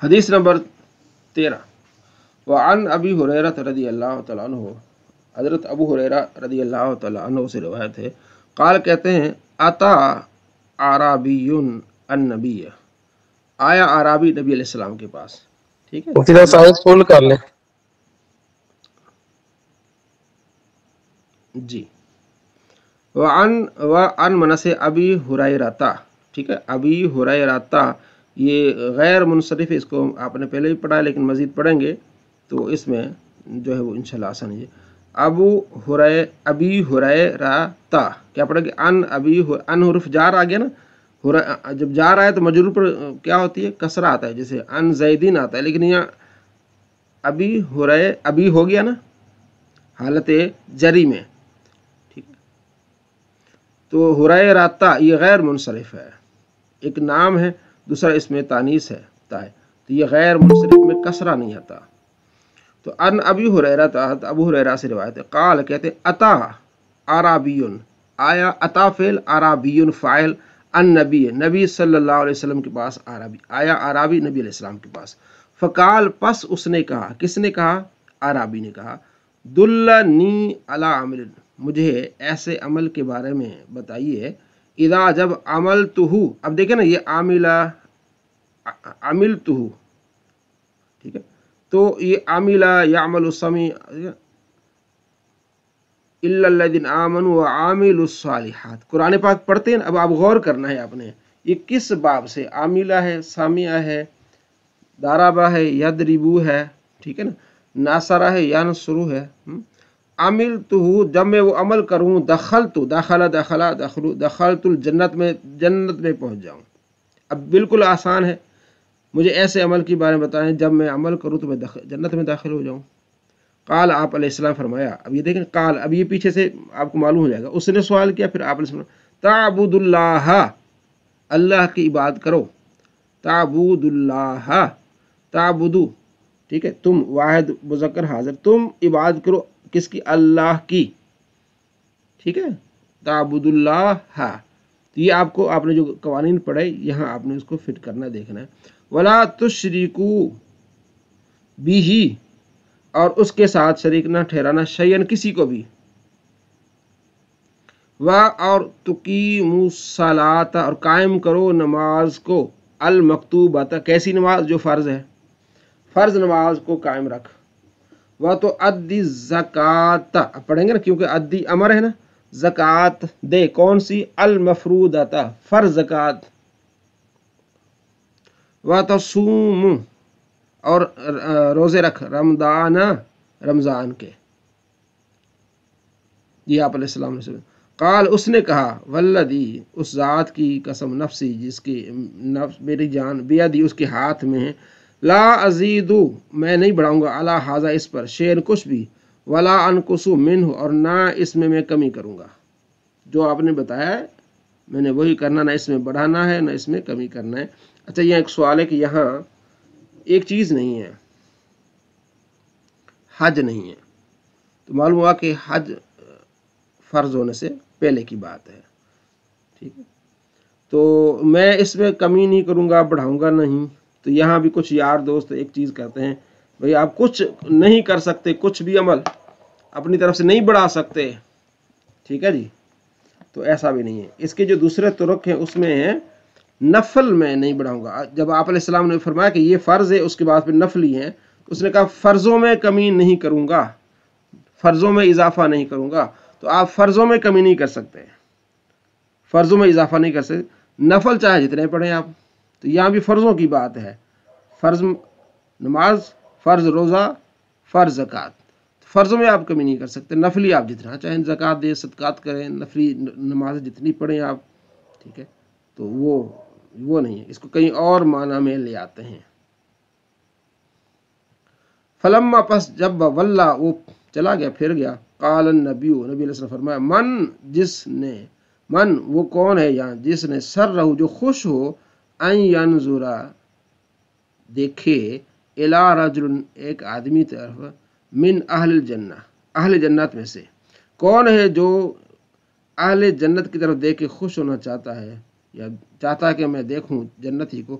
حدیث نمبر 13 وعن ابی ہریرہ رضی اللہ تعالیٰ عنہ، حضرت ابو ہریرہ رضی اللہ تعالیٰ عنہ سے روایت ہے، قال کہتے ہیں اتا اعرابی النبی، آیا اعرابی نبی علیہ السلام کے پاس. ٹھیک ہے مفتی صاحب آیت فل کر لیں. جی. وعن منس ابی ہریرہ، ٹھیک ہے، ابی ہریرہ یہ غیر منصرف ہے، اس کو آپ نے پہلے بھی پڑھا ہے لیکن مزید پڑھیں گے تو اس میں جو ہے وہ انشاءاللہ آسان ہے. ابی ہریرہ کیا پڑھیں گے؟ ان حرف جار آ گیا نا، جب جار آئے تو مجرور پر کیا ہوتی ہے؟ کسرہ آتا ہے، جیسے ان زیدین آتا ہے، لیکن یہاں ابی ہو گیا نا حالت جری میں. ٹھیک ہے، تو ہریرہ یہ غیر منصرف ہے، ایک نام ہے، دوسرا اس میں تانیث ہے تا ہے، تو یہ غیر منصرف میں کسرہ نہیں آتا. تو ان ابی ہریرہ ابو ہریرہ سے روایت ہے، قال کہتے اتا اعرابی، آیا، اتا فعل، اعرابی فاعل، النبی نبی صلی اللہ علیہ وسلم کے پاس اعرابی آیا، اعرابی نبی علیہ السلام کے پاس. فقال پس اس نے کہا، کس نے کہا؟ اعرابی نے کہا، دلنی علی عمل، مجھے ایسے عمل کے بارے میں بتائیے، اذا جب عملتہ، اب دیکھیں نا یہ عملتہ، ٹھیک ہے، تو یہ عاملہ یعمل السمی الا الذین آمنوا وعاملوا الصالحات، قرآن پاک پڑھتے ہیں. اب آپ غور کرنا ہے آپ نے، یہ کس باب سے؟ عاملہ ہے، سامعہ ہے، دارابہ ہے، یدربو ہے، ٹھیک ہے نا، ناصرہ ہے، ینصرو ہے. عملتہ جب میں وہ عمل کروں، دخلت الجنت میں، جنت میں پہنچ جاؤں. اب بالکل آسان ہے، مجھے ایسے عمل کے بارے میں بتائیں جب میں عمل کروں تو میں جنت میں داخل ہو جاؤں. قال آپ علیہ السلام فرمایا، اب یہ دیکھیں قال، اب یہ پیچھے سے آپ کو معلوم ہو جائے گا، اس نے سوال کیا، پھر آپ علیہ السلام، تعبد اللہ، اللہ کی عبادت کرو، تعبد اللہ، تعبدو، ٹھیک ہے، تم واحد مذکر حاضر، تم عبادت کرو کس کی؟ اللہ کی. ٹھیک ہے، تعبد اللہ. تو یہ آپ نے جو قوانین پڑھے یہاں آپ نے اس کو فٹ کرنا، دیکھنا ہے. ولا تشرکو بھی، اور اس کے ساتھ شریک نہ ٹھہرانا، شیئن کسی کو بھی. اور تقیموا الصلاۃ، اور قائم کرو نماز کو، المکتوبۃ، کیسی نماز؟ جو فرض ہے، فرض نماز کو قائم رکھ. تو ادی زکات، پڑھیں گے نا کیونکہ ادی امر ہے نا، زکات دے، کون سی؟ المفروضۃ، فرض زکات. تصوم، اور روزے رکھ، رمضان کے. یہ آپ علیہ السلام نے قال، اس نے کہا، والذی، اس ذات کی قسم، نفسی، جس کی نفس میری جان بیدی اس کے ہاتھ میں ہے، لا ازیدو، میں نہیں بڑھاؤں گا، علی ھذا، اس پر، شیئن کچھ بھی، ولا انقص منہ، اور نہ اس میں کمی کروں گا. جو آپ نے بتایا ہے میں نے وہی کرنا، نہ اس میں بڑھانا ہے نہ اس میں کمی کرنا ہے. اچھا، یہ ایک سوال ہے کہ یہاں ایک چیز نہیں ہے، حج نہیں ہے، تو معلوم ہوا کہ حج فرض ہونے سے پہلے کی بات ہے. ٹھیک ہے، تو میں اس میں کمی نہیں کروں گا، بڑھاؤں گا نہیں. تو یہاں بھی کچھ یار دوست ایک چیز کہتے ہیں، بھئی آپ کچھ نہیں کر سکتے، کچھ بھی عمل اپنی طرف سے نہیں بڑھا سکتے. ٹھیک ہے جی، تو ایسا بھی نہیں ہے. اس کے جو دوسرے طرق ہیں اس میں ہے نفل میں نہیں بڑھاؤں گا. جب آپ علیہ السلام نے فرمایا کہ یہ فرض ہے، اس کے بعد پھر نفلی ہیں، اس نے کہا فرضوں میں کمی نہیں کروں گا، فرضوں میں اضافہ نہیں کروں گا. تو آپ فرضوں میں کمی نہیں کر سکتے، فرضوں میں اضافہ نہیں کر سکتے، نفل چاہے جتنے پڑھیں آپ. تو یہاں بھی فرضوں کی بات ہے، فرض نماز، فرض روزہ، فرض زکوٰۃ. فرضوں میں آپ کمی نہیں کر سکتے، نفلی آپ جتنا چاہیں زکوٰۃ دیں، صدقات کریں، نفلی نماز جتنی پڑھیں آپ. ٹھیک ہے، تو وہ نہیں ہے، اس کو کہیں اور معنی میں لے آتے ہیں. فلما، پس جب، واللہ، وہ چلا گیا، پھر گیا. قال النبی، نبی علیہ السلام فرمایا، من وہ کون ہے یہاں، جس نے سرہ، جو خوش ہو، ان ینظرا، دیکھے، الی رجل، ایک آدمی طرف، من اہل الجنہ، اہل جنت میں سے. کون ہے جو اہل جنت کی طرف دیکھ کے خوش ہونا چاہتا ہے، یا چاہتا ہے کہ میں دیکھوں جنت ہی کو؟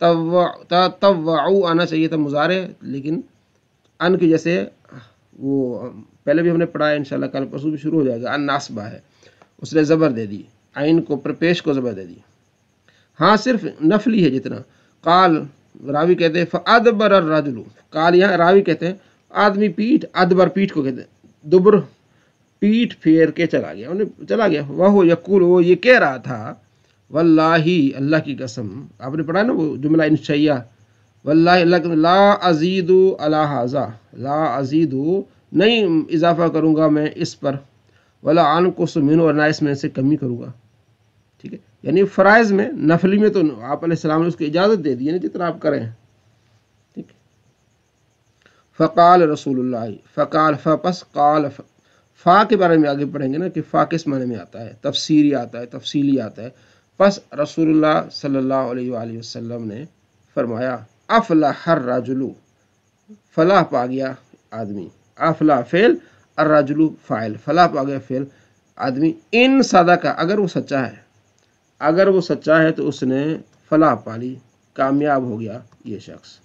تطوعوا آنا چاہیے تھا مضارع، لیکن ان کی جیسے وہ پہلے بھی ہم نے پڑھا ہے، انشاءاللہ کل پرسوں بھی شروع ہو جائے گا، ان ناصبہ ہے، اس نے زبر دے دی، عین کو پر پیش کو زبر دے دی. ہاں صرف نفلی ہے جتنا. قال راوی کہتے ہیں فادبر الرجل، قال یہاں راوی کہتے ہیں آدمی پیٹھ، ادبر پیٹھ کو کہتے ہیں، دبر پیٹھ پھیر کے چلا گیا، انہیں چلا گیا. وہ یقول، وہ یہ کہہ رہا تھا، واللہ اللہ کی قسم، آپ نے پڑھا نا وہ جملہ انشائیہ، واللہ اللہ کی قسم، لا ازید علی ھذا، لا ازید نہیں اضافہ کروں گا میں اس پر، ولا انقص منہ اور نہ اس میں سے کمی کروں گا. ٹھیک ہے، یعنی فرائض میں، نفلی میں تو آپ علیہ السلام نے اس کو اجازت دے دی ہے نا جتنا آپ کریں. ٹھیک. فقال رسول اللہ، فقال فپس قال فا کے بارے میں آگے پڑھیں گے نا کہ فا کس معنی میں آتا ہے، تفسیری آتا ہے، تفصیلی آتا ہے. پس رسول اللہ صلی اللہ علیہ وآلہ وسلم نے فرمایا افلح الرجل، فلاح پا گیا آدمی، افلح فعل، الرجل فاعل، فلاح پا گیا فعل آدمی، ان صدقہ اگر وہ سچا ہے، اگر وہ سچا ہے تو اس نے فلاح پا لی، کامیاب ہو گیا یہ شخص.